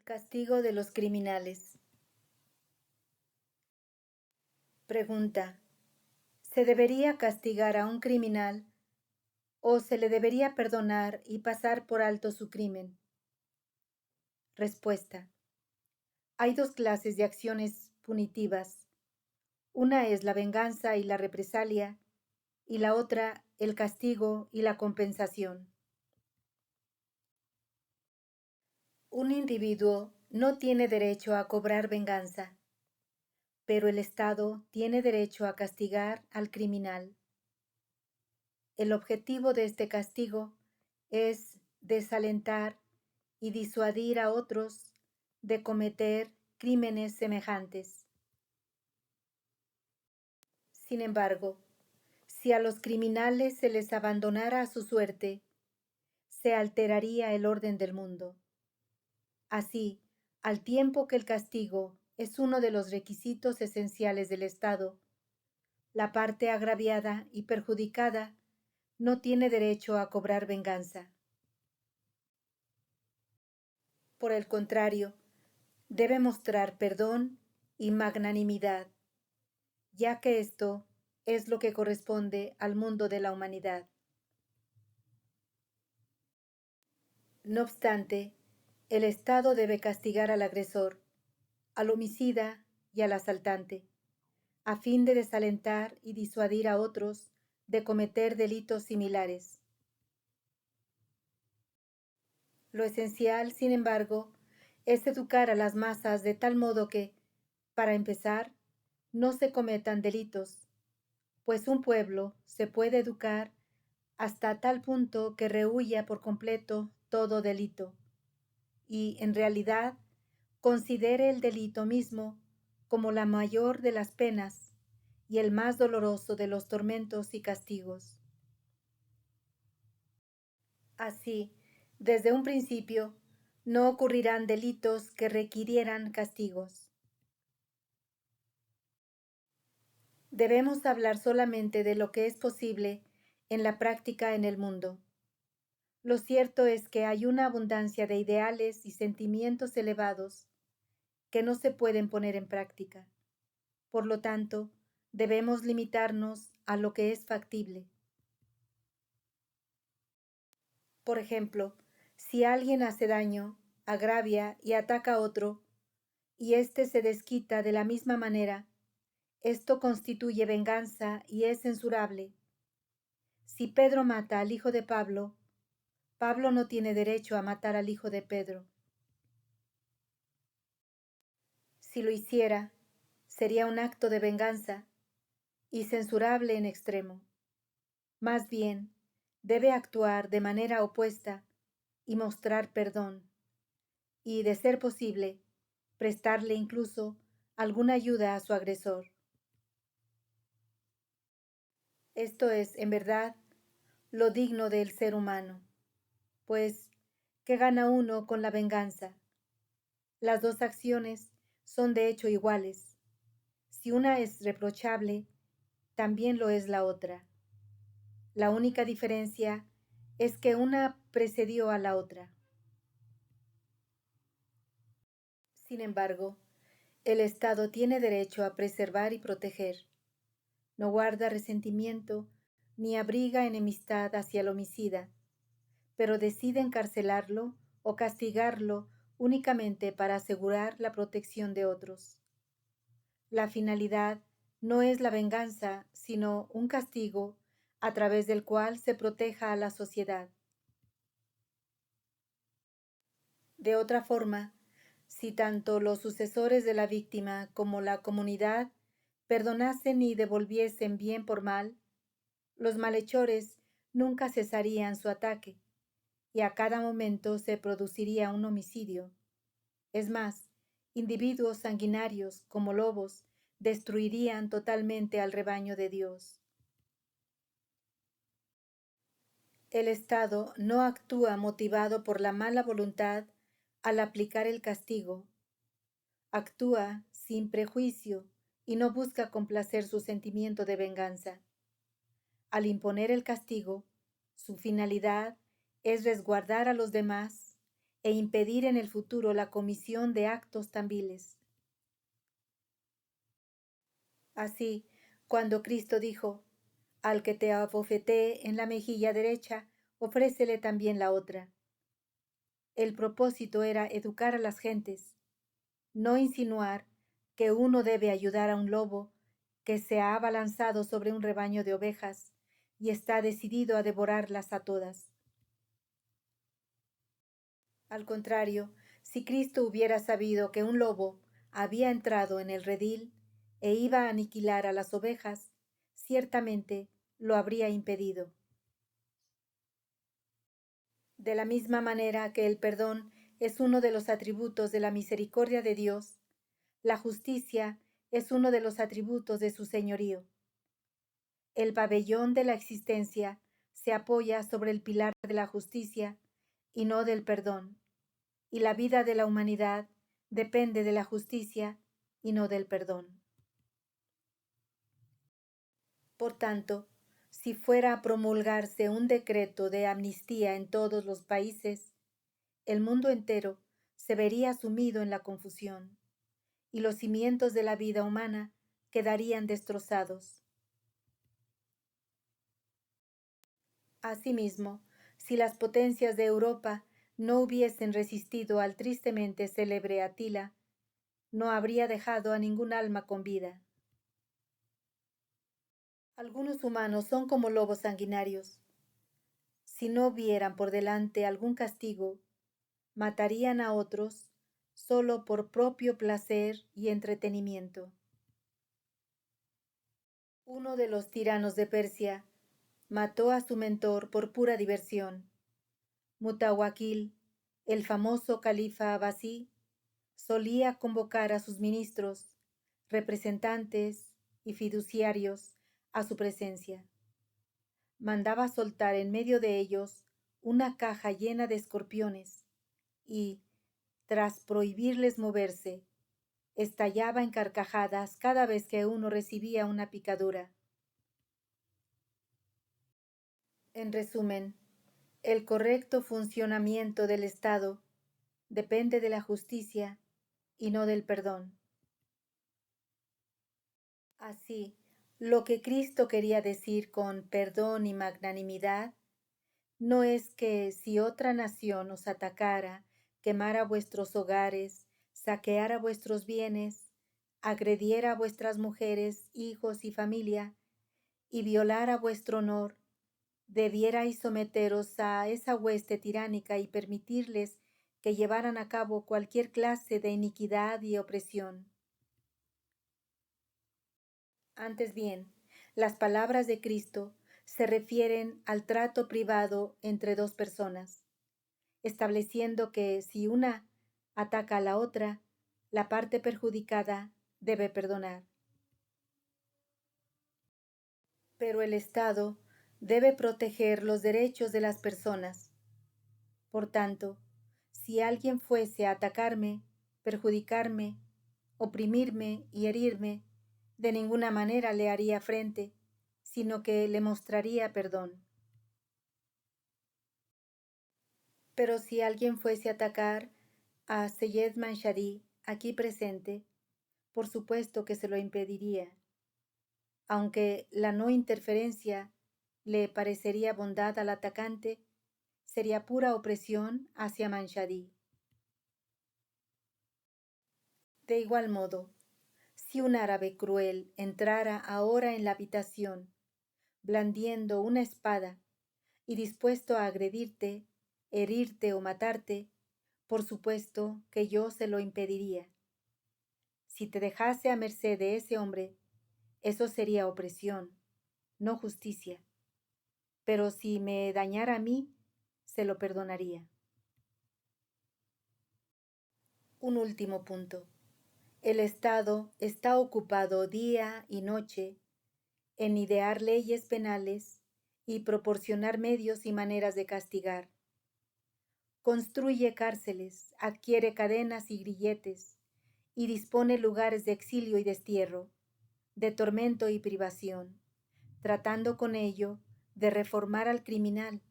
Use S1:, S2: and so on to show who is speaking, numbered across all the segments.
S1: Castigo de los criminales. Pregunta: ¿se debería castigar a un criminal o se le debería perdonar y pasar por alto su crimen? Respuesta: hay dos clases de acciones punitivas. Una es la venganza y la represalia, y la otra el castigo y la compensación. Un individuo no tiene derecho a cobrar venganza, pero el Estado tiene derecho a castigar al criminal. El objetivo de este castigo es desalentar y disuadir a otros de cometer crímenes semejantes. Sin embargo, si a los criminales se les abandonara a su suerte, se alteraría el orden del mundo. Así, al tiempo que el castigo es uno de los requisitos esenciales del Estado, la parte agraviada y perjudicada no tiene derecho a cobrar venganza. Por el contrario, debe mostrar perdón y magnanimidad, ya que esto es lo que corresponde al mundo de la humanidad. No obstante, el Estado debe castigar al agresor, al homicida y al asaltante, a fin de desalentar y disuadir a otros de cometer delitos similares. Lo esencial, sin embargo, es educar a las masas de tal modo que, para empezar, no se cometan delitos, pues un pueblo se puede educar hasta tal punto que rehúya por completo todo delito, y, en realidad, considere el delito mismo como la mayor de las penas y el más doloroso de los tormentos y castigos. Así, desde un principio, no ocurrirán delitos que requirieran castigos. Debemos hablar solamente de lo que es posible en la práctica en el mundo. Lo cierto es que hay una abundancia de ideales y sentimientos elevados que no se pueden poner en práctica. Por lo tanto, debemos limitarnos a lo que es factible. Por ejemplo, si alguien hace daño, agravia y ataca a otro, y éste se desquita de la misma manera, esto constituye venganza y es censurable. Si Pedro mata al hijo de Pablo, Pablo no tiene derecho a matar al hijo de Pedro. Si lo hiciera, sería un acto de venganza y censurable en extremo. Más bien, debe actuar de manera opuesta y mostrar perdón, y, de ser posible, prestarle incluso alguna ayuda a su agresor. Esto es, en verdad, lo digno del ser humano, pues, ¿qué gana uno con la venganza? Las dos acciones son de hecho iguales. Si una es reprochable, también lo es la otra. La única diferencia es que una precedió a la otra. Sin embargo, el Estado tiene derecho a preservar y proteger. No guarda resentimiento ni abriga enemistad hacia el homicida, pero decide encarcelarlo o castigarlo únicamente para asegurar la protección de otros. La finalidad no es la venganza, sino un castigo a través del cual se proteja a la sociedad. De otra forma, si tanto los sucesores de la víctima como la comunidad perdonasen y devolviesen bien por mal, los malhechores nunca cesarían su ataque, y a cada momento se produciría un homicidio. Es más, individuos sanguinarios como lobos destruirían totalmente al rebaño de Dios. El Estado no actúa motivado por la mala voluntad al aplicar el castigo. Actúa sin prejuicio y no busca complacer su sentimiento de venganza. Al imponer el castigo, su finalidad es resguardar a los demás e impedir en el futuro la comisión de actos tan viles. Así, cuando Cristo dijo, al que te abofetee en la mejilla derecha, ofrécele también la otra. El propósito era educar a las gentes, no insinuar que uno debe ayudar a un lobo que se ha abalanzado sobre un rebaño de ovejas y está decidido a devorarlas a todas. Al contrario, si Cristo hubiera sabido que un lobo había entrado en el redil e iba a aniquilar a las ovejas, ciertamente lo habría impedido. De la misma manera que el perdón es uno de los atributos de la misericordia de Dios, la justicia es uno de los atributos de su señorío. El pabellón de la existencia se apoya sobre el pilar de la justicia y no del perdón, y la vida de la humanidad depende de la justicia y no del perdón. Por tanto, si fuera a promulgarse un decreto de amnistía en todos los países, el mundo entero se vería sumido en la confusión, y los cimientos de la vida humana quedarían destrozados. Asimismo, si las potencias de Europa no hubiesen resistido al tristemente célebre Atila, no habría dejado a ningún alma con vida. Algunos humanos son como lobos sanguinarios. Si no vieran por delante algún castigo, matarían a otros solo por propio placer y entretenimiento. Uno de los tiranos de Persia mató a su mentor por pura diversión. Mutawakkil, el famoso califa abasí, solía convocar a sus ministros, representantes y fiduciarios a su presencia. Mandaba soltar en medio de ellos una caja llena de escorpiones y, tras prohibirles moverse, estallaba en carcajadas cada vez que uno recibía una picadura. En resumen, el correcto funcionamiento del Estado depende de la justicia y no del perdón. Así, lo que Cristo quería decir con perdón y magnanimidad no es que si otra nación os atacara, quemara vuestros hogares, saqueara vuestros bienes, agrediera a vuestras mujeres, hijos y familia, y violara vuestro honor, debierais someteros a esa hueste tiránica y permitirles que llevaran a cabo cualquier clase de iniquidad y opresión. Antes bien, las palabras de Cristo se refieren al trato privado entre dos personas, estableciendo que si una ataca a la otra, la parte perjudicada debe perdonar. Pero el Estado debe proteger los derechos de las personas. Por tanto, si alguien fuese a atacarme, perjudicarme, oprimirme y herirme, de ninguna manera le haría frente, sino que le mostraría perdón. Pero si alguien fuese a atacar a Seyed Manshadi, aquí presente, por supuesto que se lo impediría, aunque la no interferencia le parecería bondad al atacante, sería pura opresión hacia Manshadi. De igual modo, si un árabe cruel entrara ahora en la habitación, blandiendo una espada y dispuesto a agredirte, herirte o matarte, por supuesto que yo se lo impediría. Si te dejase a merced de ese hombre, eso sería opresión, no justicia. Pero si me dañara a mí, se lo perdonaría. Un último punto. El Estado está ocupado día y noche en idear leyes penales y proporcionar medios y maneras de castigar. Construye cárceles, adquiere cadenas y grilletes, y dispone lugares de exilio y destierro, de tormento y privación, tratando con ello de reformar al criminal,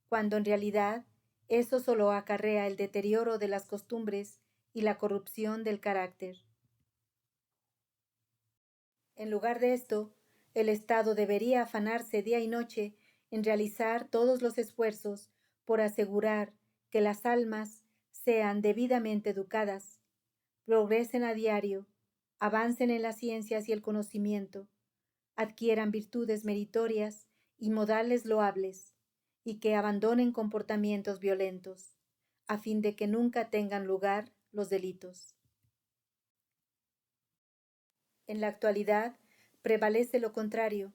S1: cuando en realidad Eso solo acarrea el deterioro de las costumbres y la corrupción del carácter. En lugar de esto, el Estado debería afanarse día y noche en realizar todos los esfuerzos por asegurar que las almas sean debidamente educadas, progresen a diario, avancen en las ciencias y el conocimiento, adquieran virtudes meritorias y modales loables, y que abandonen comportamientos violentos, a fin de que nunca tengan lugar los delitos. En la actualidad prevalece lo contrario.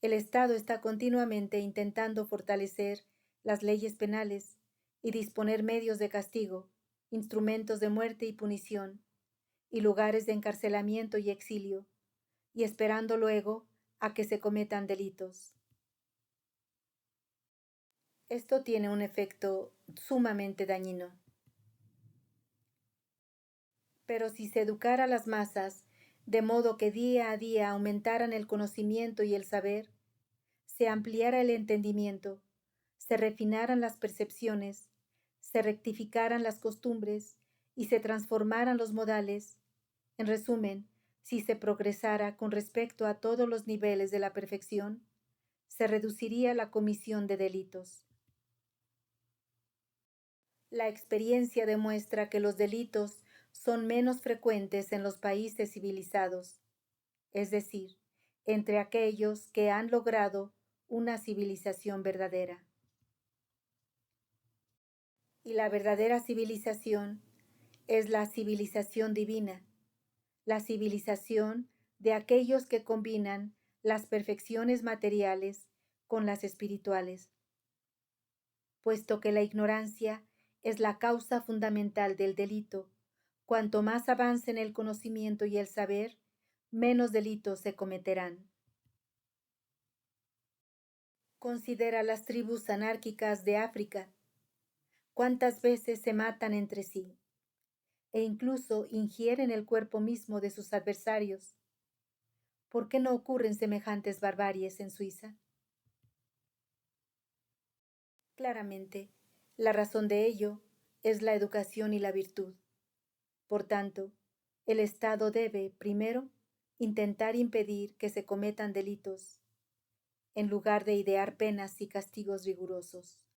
S1: El Estado está continuamente intentando fortalecer las leyes penales y disponer medios de castigo, instrumentos de muerte y punición, y lugares de encarcelamiento y exilio, y esperando luego a que se cometan delitos. Esto tiene un efecto sumamente dañino. Pero si se educara a las masas, de modo que día a día aumentaran el conocimiento y el saber, se ampliara el entendimiento, se refinaran las percepciones, se rectificaran las costumbres y se transformaran los modales, en resumen, si se progresara con respecto a todos los niveles de la perfección, se reduciría la comisión de delitos. La experiencia demuestra que los delitos son menos frecuentes en los países civilizados, es decir, entre aquellos que han logrado una civilización verdadera. Y la verdadera civilización es la civilización divina, la civilización de aquellos que combinan las perfecciones materiales con las espirituales, puesto que la ignorancia es la causa fundamental del delito. Cuanto más avancen el conocimiento y el saber, menos delitos se cometerán. Considera las tribus anárquicas de África. Cuántas veces se matan entre sí, e incluso ingieren el cuerpo mismo de sus adversarios. ¿Por qué no ocurren semejantes barbaries en Suiza? Claramente, la razón de ello es la educación y la virtud. Por tanto, el Estado debe, primero, intentar impedir que se cometan delitos, en lugar de idear penas y castigos rigurosos.